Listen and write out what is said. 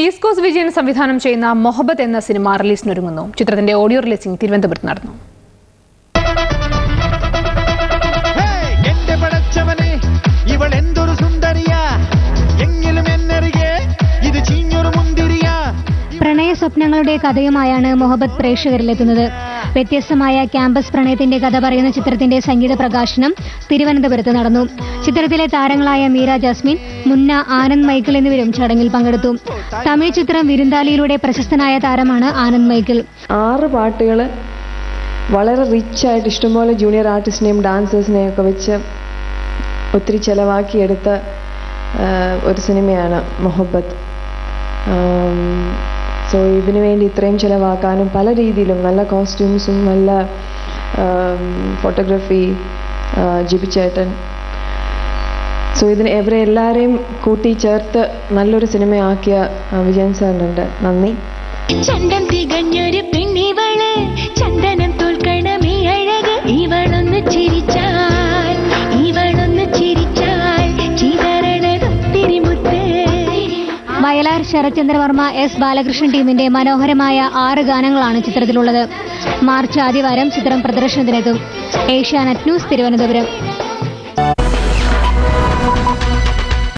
East Vijayan സംവിധാനം ചെയ്യുന്ന മൊഹബത്ത് എന്ന സിനിമ റിലീസിനൊരുങ്ങുന്നു. ചിത്രത്തിന്റെ ഓഡിയോ റിലീസിംഗ് തിരുവനന്തപുരത്ത് നടന്നു. പ്രണയ സ്വപ്നങ്ങളുടെ കഥയുമായാണ് മൊഹബത്ത് പ്രേക്ഷകരിലെത്തുന്നത്. വ്യത്യസ്തമായ ക്യാമ്പസ് പ്രണയത്തിന്റെ കഥ പറയുന്ന ചിത്രത്തിന്റെ സംഗീത പ്രകാശനം തിരുവനന്തപുരത്ത് നടന്നു. ചിത്രത്തിലെ താരങ്ങളായ മീര ജാസ്മിൻ, മുന്ന, ആനന്ദ് മൈക്കിൾ എന്നിവരും ചടങ്ങിൽ പങ്കെടുത്തു. തമിഴ് ചിത്രം വിരുന്താലിയിലൂടെ പ്രശസ്തനായ താരമാണ് ആനന്ദ് മൈക്കിൾ. 6 പാട്ടുകൾ വളരെ റിച്ചായിട്ട് ഇഷ്ടംപോലെ ജൂനിയർ ആർട്ടിസ്റ്റിനെയും ഡാൻസേഴ്സിനെയും ഒക്കെ വെച്ച് ഒത്തിരി ചിലവാക്കിയെടുത്ത ഒരു സിനിമയാണ് മൊഹബത്ത്. സോ ഇതിനു വേണ്ടി ഇത്രയും ചിലവാക്കാനും പല രീതിയിലും നല്ല കോസ്റ്റ്യൂംസും നല്ല ഫോട്ടോഗ്രാഫി ജിബിച്ചേട്ടൻ, സോ ഇതിന് ഇവരെ എല്ലാവരെയും കൂട്ടി ചേർത്ത് നല്ലൊരു സിനിമയാക്കിയ വിജയൻ സാറിനുണ്ട് നന്ദി. ചണ്ടം തികഞ്ഞൊരു പെണ്ണിവള്, ചന്ദനം തോൽക്കണമേ അഴക്, ഇവളൊന്ന് ചിരിച്ചാൽ ചിതറണതൊത്തിരി മുത്ത്. വയലാർ ശരത്ചന്ദ്രവർമ്മ, എസ് ബാലകൃഷ്ണൻ ടീമിന്റെ മനോഹരമായ 6 ഗാനങ്ങളാണ് ചിത്രത്തിലുള്ളത്. മാർച്ച് ആദ്യവാരം ചിത്രം പ്രദർശനത്തിനെത്തും. ഏഷ്യാനെറ്റ് ന്യൂസ്, തിരുവനന്തപുരം.